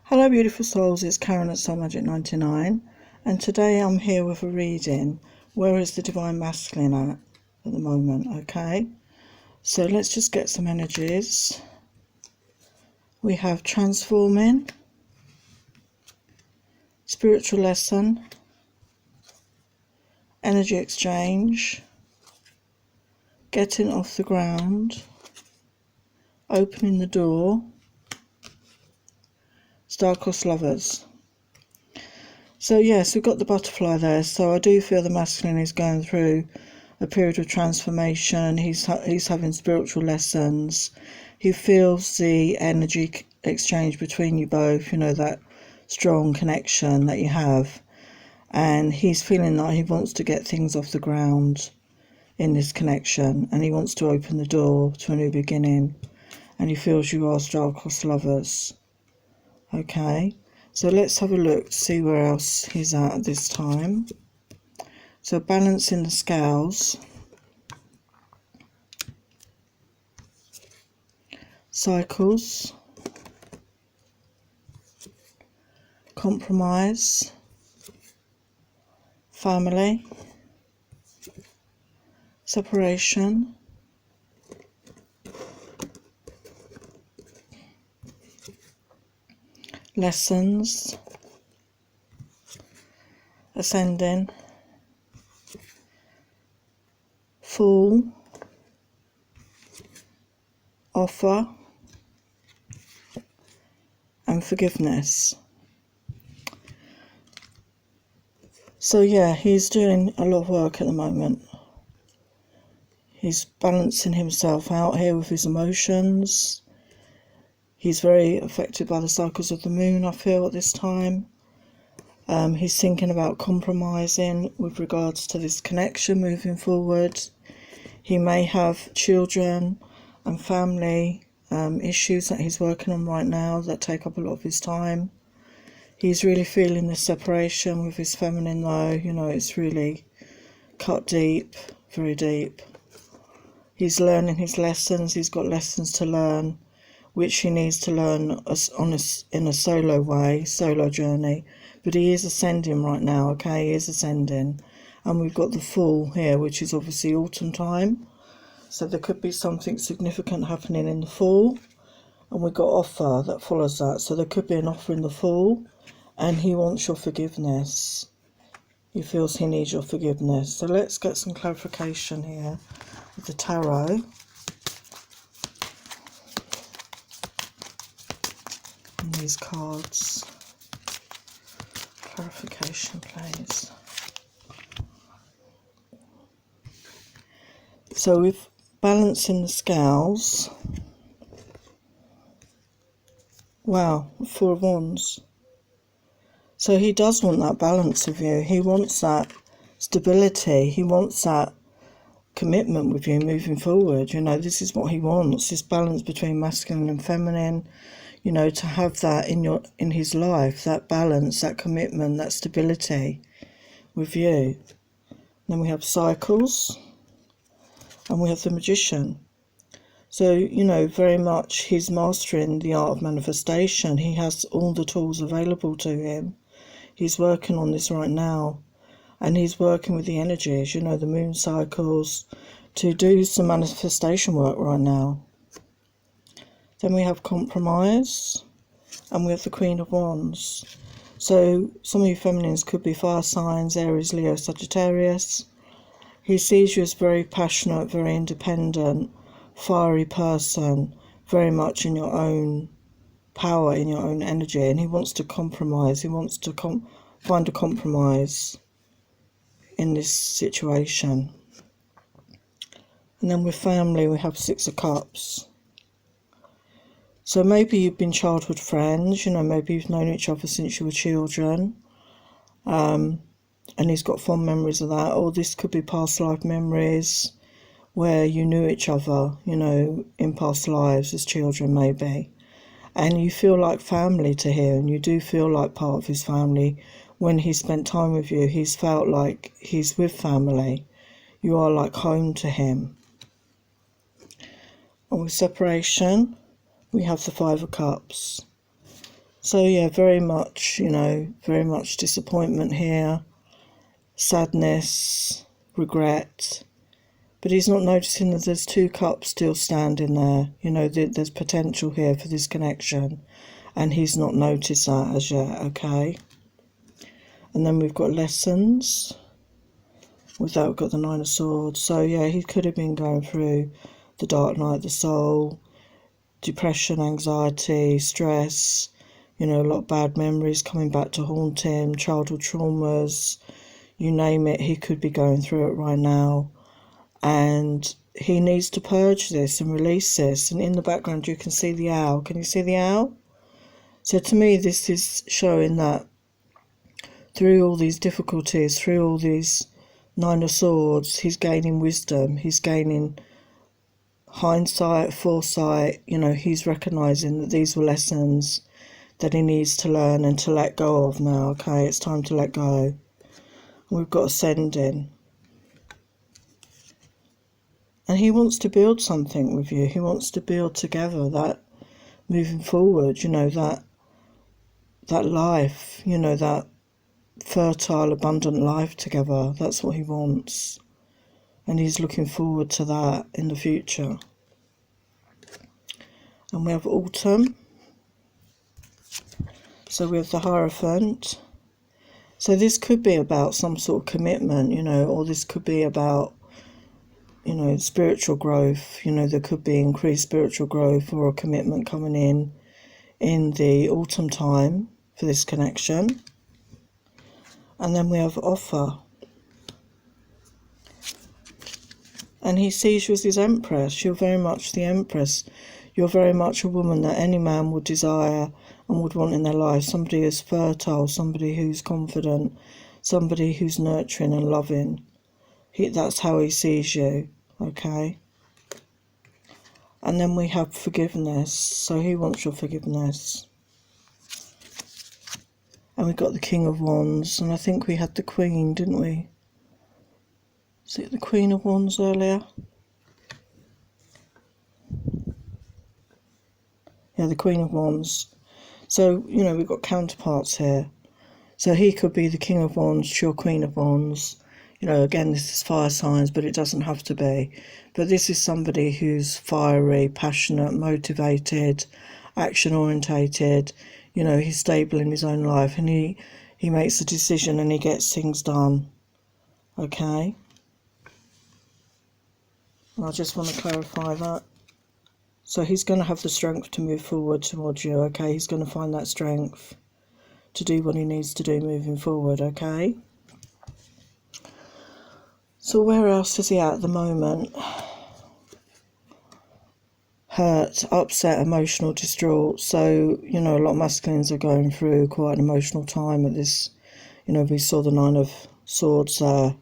Hello beautiful souls, it's Karen at Soul Magic 99 and today I'm here with a reading. Where is the Divine Masculine at the moment? Okay, so let's just get some energies. We have transforming, spiritual lesson, energy exchange, getting off the ground, opening the door, star-crossed lovers. So yes, we've got the butterfly there. So I do feel the masculine is going through a period of transformation. He's having spiritual lessons. He feels the energy exchange between you both, you know, that strong connection that you have. And he's feeling like he wants to get things off the ground in this connection. And he wants to open the door to a new beginning. And he feels you are star-crossed lovers. Okay. So let's have a look to see where else he's at this time. So balancing the scales, cycles, compromise, family, separation, lessons, ascending, fall, offer, and forgiveness. So yeah, he's doing a lot of work at the moment. He's balancing himself out here with his emotions. He's very affected by the cycles of the moon, I feel, at this time. He's thinking about compromising with regards to this connection moving forward. He may have children and family issues that he's working on right now that take up a lot of his time. He's really feeling the separation with his feminine though. You know, it's really cut deep, very deep. He's learning his lessons. He's got lessons to learn, which he needs to learn in a solo way, solo journey. But he is ascending right now, okay? He is ascending. And we've got the fall here, which is obviously autumn time. So there could be something significant happening in the fall. And we've got offer that follows that. So there could be an offer in the fall. And he wants your forgiveness. He feels he needs your forgiveness. So let's get some clarification here with the tarot. And these cards. Clarification, please. So with balancing the scales, wow, 4 of Wands. So he does want that balance with you. He wants that stability. He wants that commitment with you moving forward. You know, this is what he wants, this balance between masculine and feminine. You know, to have that in his life, that balance, that commitment, that stability with you. Then we have cycles, and we have the Magician. So, you know, very much he's mastering the art of manifestation. He has all the tools available to him. He's working on this right now, and he's working with the energies, you know, the moon cycles, to do some manifestation work right now. Then we have compromise, and we have the Queen of Wands. So some of you feminines could be fire signs, Aries, Leo, Sagittarius. He sees you as very passionate, very independent, fiery person, very much in your own power, in your own energy, and he wants to compromise. He wants to find a compromise in this situation. And then with family, we have 6 of Cups. So maybe you've been childhood friends, you know, maybe you've known each other since you were children, and he's got fond memories of that. Or this could be past life memories where you knew each other, you know, in past lives as children maybe. And you feel like family to him, and you do feel like part of his family. When he spent time with you, he's felt like he's with family. You are like home to him. And with separation, we have the 5 of Cups. So yeah, very much, very much disappointment here, sadness, regret. But he's not noticing that there's 2 cups still standing there. There's potential here for this connection, and he's not noticed that as yet, okay? And then we've got lessons. With that, we've got the 9 of Swords. So yeah, he could have been going through the dark night of the soul, depression, anxiety, stress, a lot of bad memories coming back to haunt him, childhood traumas, you name it, he could be going through it right now. And he needs to purge this and release this. And in the background you can see the owl. Can you see the owl? So to me this is showing that through all these difficulties, through all these 9 of Swords, he's gaining wisdom, he's gaining hindsight, foresight. He's recognising that these were lessons that he needs to learn and to let go of now. Okay, it's time to let go. We've got Ascending. And he wants to build something with you. He wants to build together that moving forward, that life, that fertile, abundant life together. That's what he wants. And he's looking forward to that in the future. And we have Autumn. So we have the Hierophant. So this could be about some sort of commitment, or this could be about, spiritual growth. There could be increased spiritual growth or a commitment coming in the autumn time for this connection. And then we have Offer. And he sees you as his Empress. You're very much the Empress. You're very much a woman that any man would desire and would want in their life. Somebody who's fertile, somebody who's confident, somebody who's nurturing and loving. That's how he sees you, okay? And then we have Forgiveness. So he wants your forgiveness. And we got the King of Wands. And I think we had the Queen, didn't we? Is it the Queen of Wands earlier? Yeah, the Queen of Wands. So, we've got counterparts here. So he could be the King of Wands, your Queen of Wands. Again, this is fire signs, but it doesn't have to be. But this is somebody who's fiery, passionate, motivated, action-orientated. He's stable in his own life, and he makes a decision and he gets things done. Okay? And I just want to clarify that. So he's going to have the strength to move forward towards you, okay? He's going to find that strength to do what he needs to do moving forward, okay? So where else is he at the moment? Hurt, upset, emotional, distraught. So, a lot of masculines are going through quite an emotional time at this. We saw the 9 of Swords there.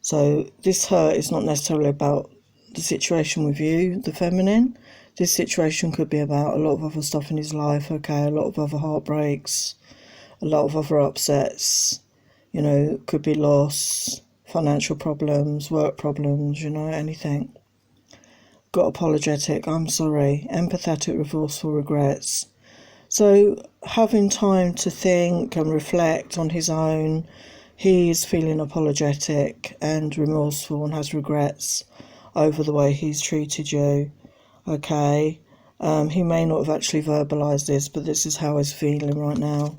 So this hurt is not necessarily about the situation with you, the feminine. This situation could be about a lot of other stuff in his life, okay? A lot of other heartbreaks, a lot of other upsets. Could be loss, financial problems, work problems, anything. Got apologetic, I'm sorry, empathetic, remorseful, regrets. So having time to think and reflect on his own, he is feeling apologetic and remorseful and has regrets over the way he's treated you, okay? He may not have actually verbalised this, but this is how he's feeling right now.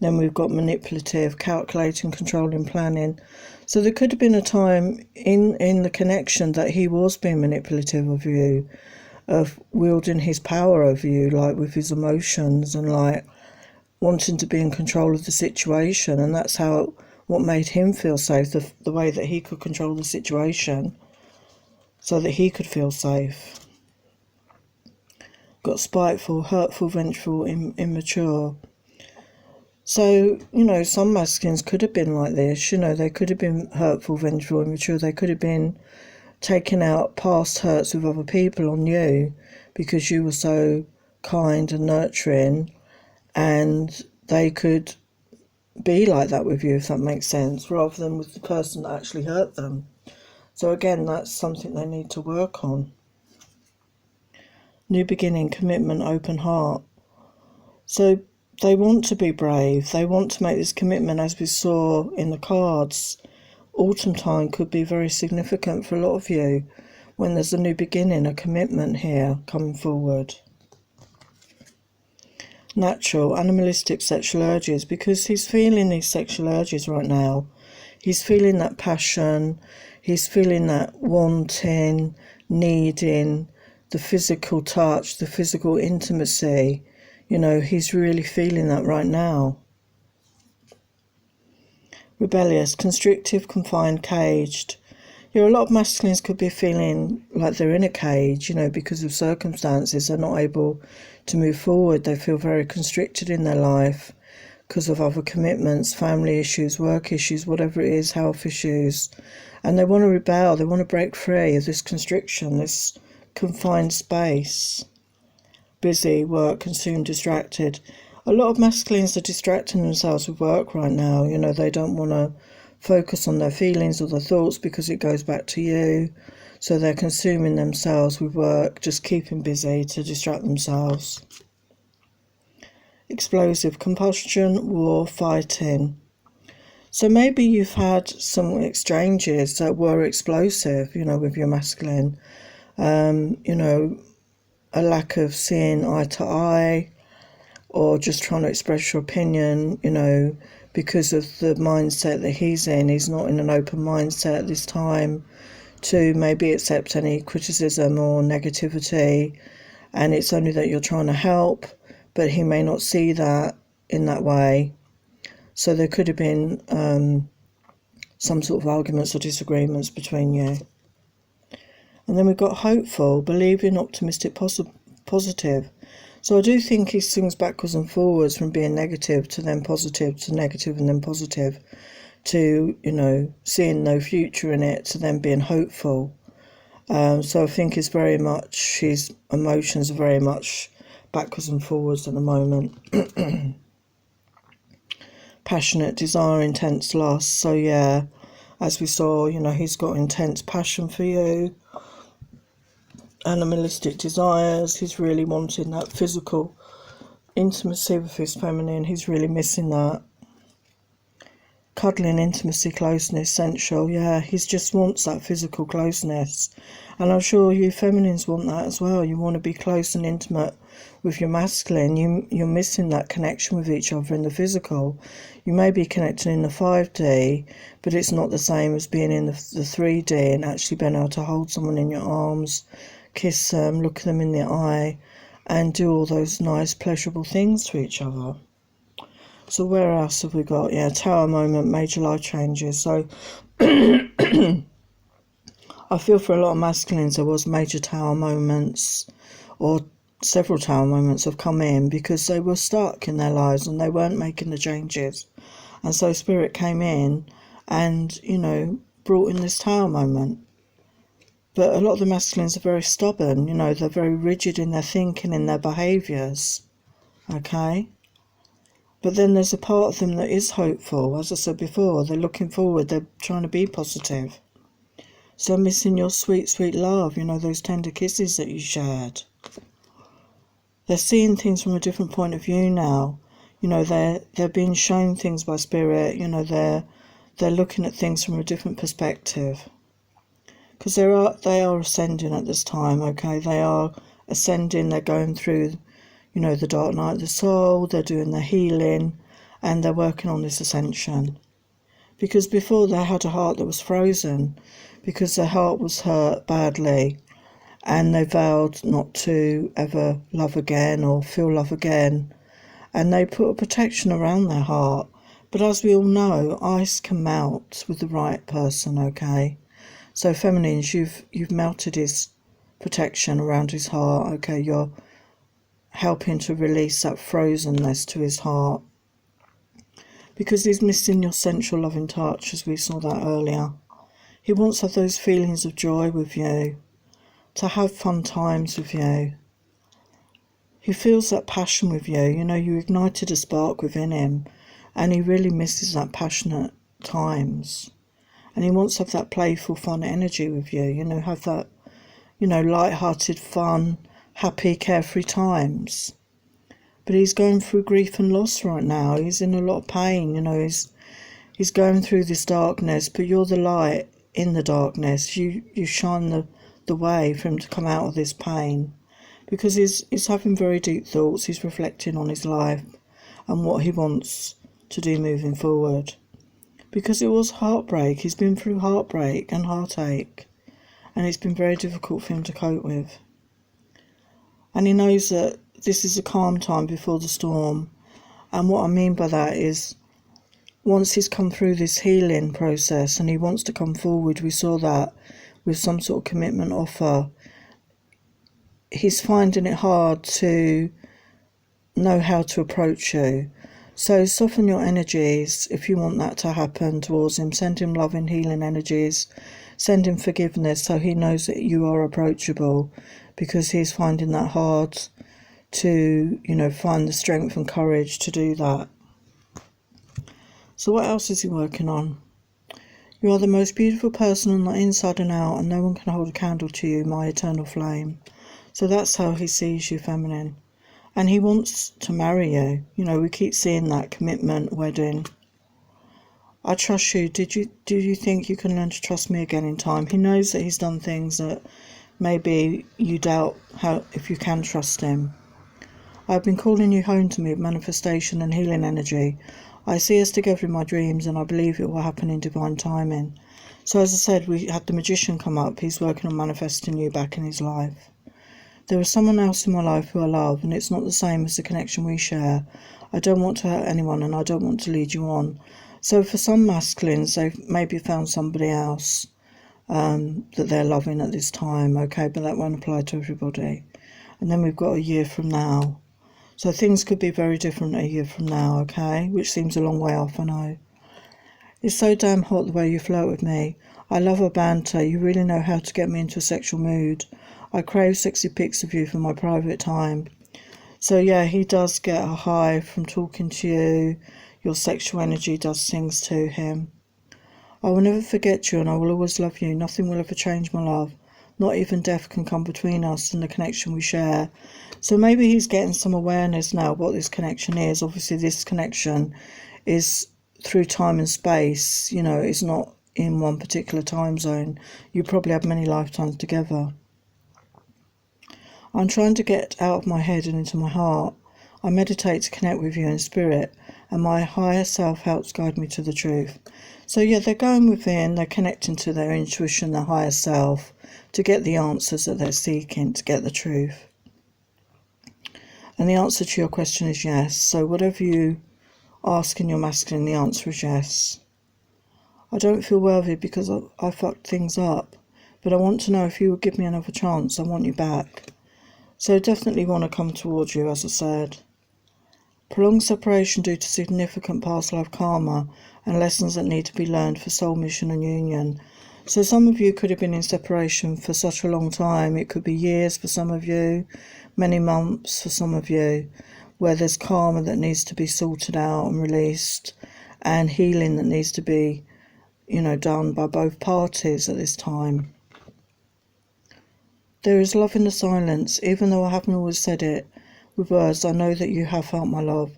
Then we've got manipulative, calculating, controlling, planning. So there could have been a time in the connection that he was being manipulative of you, of wielding his power over you, like with his emotions and like wanting to be in control of the situation. And that's what made him feel safe, the way that he could control the situation so that he could feel safe. Got spiteful, hurtful, vengeful, immature. So, some masculines could have been like this. They could have been hurtful, vengeful, immature. They could have been taking out past hurts with other people on you because you were so kind and nurturing, and they could be like that with you, if that makes sense, rather than with the person that actually hurt them. So again, that's something they need to work on. New beginning, commitment, open heart. So they want to be brave. They want to make this commitment, as we saw in the cards. Autumn time could be very significant for a lot of you when there's a new beginning, a commitment here coming forward. Natural, animalistic sexual urges, because he's feeling these sexual urges right now. He's feeling that passion, he's feeling that wanting, needing, the physical touch, the physical intimacy. He's really feeling that right now. Rebellious, constrictive, confined, caged. A lot of masculines could be feeling like they're in a cage, because of circumstances. They're not able to move forward. They feel very constricted in their life because of other commitments, family issues, work issues, whatever it is, health issues. And they want to rebel. They want to break free of this constriction, this confined space. Busy, work, consumed, distracted. A lot of masculines are distracting themselves with work right now. They don't want to focus on their feelings or their thoughts because it goes back to you. So they're consuming themselves with work, just keeping busy to distract themselves. Explosive, combustion, war, fighting. So maybe you've had some exchanges that were explosive, with your masculine. A lack of seeing eye to eye, or just trying to express your opinion, because of the mindset that he's in. He's not in an open mindset at this time to maybe accept any criticism or negativity, and it's only that you're trying to help, but he may not see that in that way. So there could have been some sort of arguments or disagreements between you. And then we've got hopeful, believing, optimistic, positive. So I do think he swings backwards and forwards from being negative to then positive to negative and then positive to, seeing no future in it to then being hopeful. So I think it's very much, his emotions are very much backwards and forwards at the moment. Passionate, desire, intense lust. So yeah, as we saw, he's got intense passion for you. Animalistic desires. He's really wanting that physical intimacy with his feminine. He's really missing that. Cuddling, intimacy, closeness, sensual. Yeah, he just wants that physical closeness. And I'm sure you feminines want that as well. You want to be close and intimate with your masculine. You're missing that connection with each other in the physical. You may be connected in the 5D, but it's not the same as being in the 3D and actually being able to hold someone in your arms, kiss them, look them in the eye, and do all those nice, pleasurable things to each other. So where else have we got? Yeah, tower moment, major life changes. So I feel for a lot of masculines there was major tower moments, or several tower moments have come in because they were stuck in their lives and they weren't making the changes. And so Spirit came in and, brought in this tower moment. But a lot of the masculines are very stubborn, they're very rigid in their thinking, in their behaviours, okay? But then there's a part of them that is hopeful. As I said before, they're looking forward, they're trying to be positive. So missing your sweet, sweet love, those tender kisses that you shared. They're seeing things from a different point of view now. They're being shown things by Spirit, they're looking at things from a different perspective. Because they are ascending at this time, okay? They are ascending, they're going through, the dark night of the soul, they're doing their healing, and they're working on this ascension. Because before they had a heart that was frozen, because their heart was hurt badly, and they vowed not to ever love again or feel love again, and they put a protection around their heart. But as we all know, ice can melt with the right person, okay? So feminines, you've melted his protection around his heart, okay? You're helping to release that frozenness to his heart. Because he's missing your sensual loving touch, as we saw that earlier. He wants to have those feelings of joy with you, to have fun times with you. He feels that passion with you. You ignited a spark within him, and he really misses that passionate times. And he wants to have that playful, fun energy with you, have that, light-hearted, fun, happy, carefree times. but he's going through grief and loss right now. He's in a lot of pain, you know, he's going through this darkness, but you're the light in the darkness. You shine the way for him to come out of this pain, because he's having very deep thoughts. He's reflecting on his life and what he wants to do moving forward. Because it was heartbreak. He's been through heartbreak and heartache, and it's been very difficult for him to cope with. And he knows that this is a calm time before the storm. And what I mean by that is, once he's come through this healing process and he wants to come forward, we saw that with some sort of commitment offer, he's finding it hard to know how to approach you. So soften your energies if you want that to happen towards him. Send him loving, healing energies. Send him forgiveness so he knows that you are approachable, because he's finding that hard to, you know, find the strength and courage to do that. So what else is he working on? You are the most beautiful person on the inside and out, and no one can hold a candle to you, my eternal flame. So that's how he sees you, feminine. And he wants to marry you. You know, we keep seeing that commitment, wedding. I trust you. Do you think you can learn to trust me again in time? He knows that he's done things that maybe you doubt if you can trust him. I've been calling you home to me with manifestation and healing energy. I see us together in my dreams, and I believe it will happen in divine timing. So as I said, we had the magician come up. He's working on manifesting you back in his life. There is someone else in my life who I love, and it's not the same as the connection we share. I don't want to hurt anyone, and I don't want to lead you on. So for some masculines, they've maybe found somebody else that they're loving at this time, okay, but that won't apply to everybody. And then we've got a year from now. So things could be very different a year from now, okay, which seems a long way off, I know. It's so damn hot the way you flirt with me. I love a banter. You really know how to get me into a sexual mood. I crave sexy pics of you for my private time. So yeah, he does get a high from talking to you. Your sexual energy does things to him. I will never forget you, and I will always love you. Nothing will ever change my love. Not even death can come between us and the connection we share. So maybe he's getting some awareness now what this connection is. Obviously this connection is through time and space. You know, it's not in one particular time zone. You probably have many lifetimes together. I'm trying to get out of my head and into my heart. I meditate to connect with you in spirit, and my higher self helps guide me to the truth. So yeah, they're going within, they're connecting to their intuition, their higher self, to get the answers that they're seeking, to get the truth. And the answer to your question is yes. So whatever you ask in your masculine, the answer is yes. I don't feel worthy because I fucked things up, but I want to know if you would give me another chance. I want you back. So definitely want to come towards you, as I said. Prolonged separation due to significant past life karma and lessons that need to be learned for soul mission and union. So some of you could have been in separation for such a long time. It could be years for some of you, many months for some of you, where there's karma that needs to be sorted out and released, and healing that needs to be, you know, done by both parties at this time. There is love in the silence. Even though I haven't always said it with words, I know that you have felt my love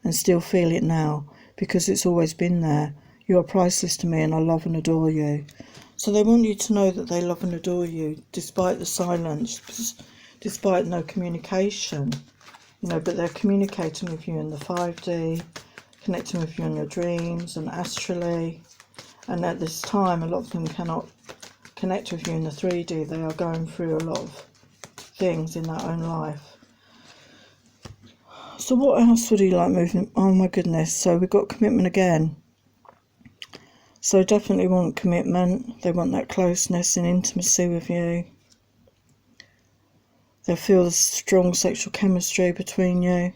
and still feel it now, because it's always been there. You are priceless to me, and I love and adore you. So they want you to know that they love and adore you despite the silence, despite no communication, you know, but they're communicating with you in the 5D, connecting with you in your dreams and astrally. And at this time, a lot of them cannot connect with you in the 3D. They are going through a lot of things in their own life. So what else would he like moving? Oh my goodness. So we've got commitment again. So definitely want commitment. They want that closeness and intimacy with you. They feel the strong sexual chemistry between you.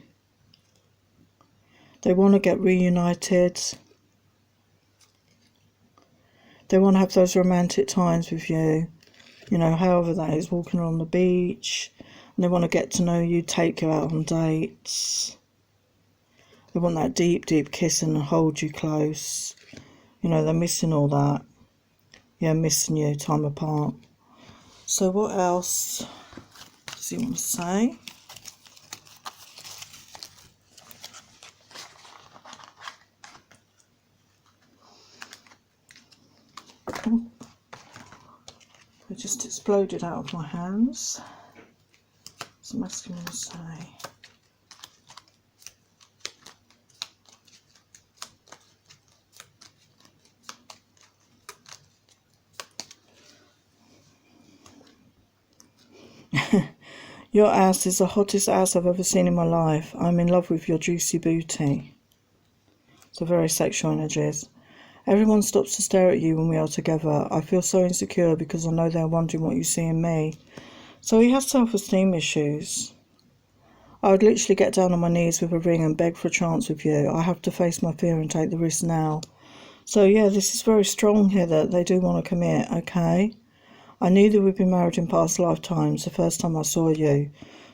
They want to get reunited. They want to have those romantic times with you. You know, however that is, walking on the beach. And they want to get to know you, take you out on dates. They want that deep, deep kissing and hold you close. You know, they're missing all that. Yeah, missing you, time apart. So what else does he want to say? It just exploded out of my hands. What's the masculine say? Your ass is the hottest ass I've ever seen in my life. I'm in love with your juicy booty. So very sexual energies. Everyone stops to stare at you when we are together. I feel so insecure because I know they're wondering what you see in me. So he has self-esteem issues. I would literally get down on my knees with a ring and beg for a chance with you. I have to face my fear and take the risk now. So yeah, this is very strong here that they do want to commit, okay? I knew that we'd been married in past lifetimes the first time I saw you.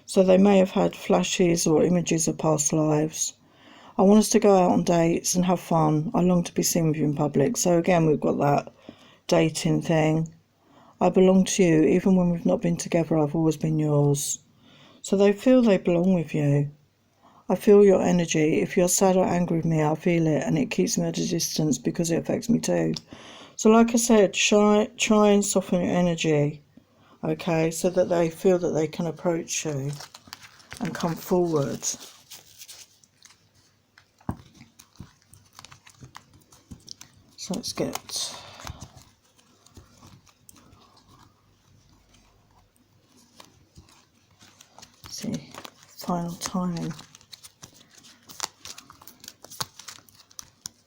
So they may have had flashes or images of past lives. I want us to go out on dates and have fun. I long to be seen with you in public. So again, we've got that dating thing. I belong to you. Even when we've not been together, I've always been yours. So they feel they belong with you. I feel your energy. If you're sad or angry with me, I feel it, and it keeps me at a distance because it affects me too. So like I said, try and soften your energy, okay, so that they feel that they can approach you and come forward. So let's get final timing.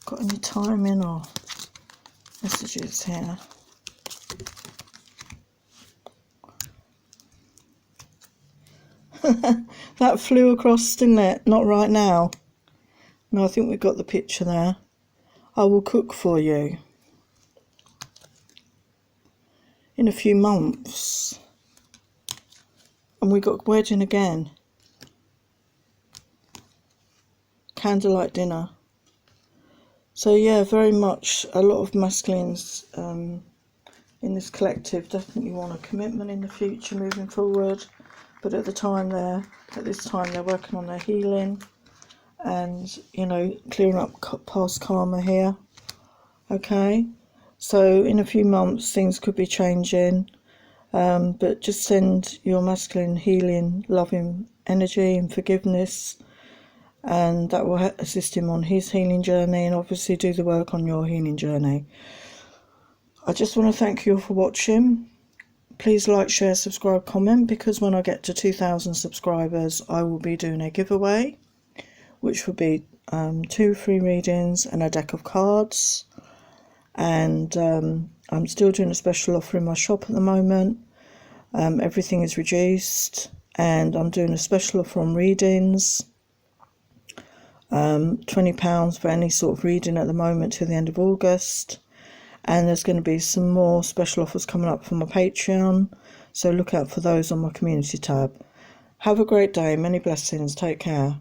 Got any timing or messages here? That flew across, didn't it? Not right now. No, I think we got the picture there. I will cook for you in a few months. And we got wedding again. Candlelight dinner. So yeah, very much a lot of masculines in this collective definitely want a commitment in the future, moving forward. But at this time they're working on their healing and, you know, clearing up past karma here. Okay, so in a few months things could be changing, but just send your masculine healing, loving energy and forgiveness, and that will assist him on his healing journey, and obviously do the work on your healing journey. I just want to thank you all for watching. Please like, share, subscribe, comment, because when I get to 2,000 subscribers I will be doing a giveaway, which will be 2 free readings and a deck of cards. And I'm still doing a special offer in my shop at the moment. Everything is reduced, and I'm doing a special offer on readings. £20 for any sort of reading at the moment till the end of August. And there's going to be some more special offers coming up for my Patreon, so look out for those on my community tab. Have a great day, many blessings, take care.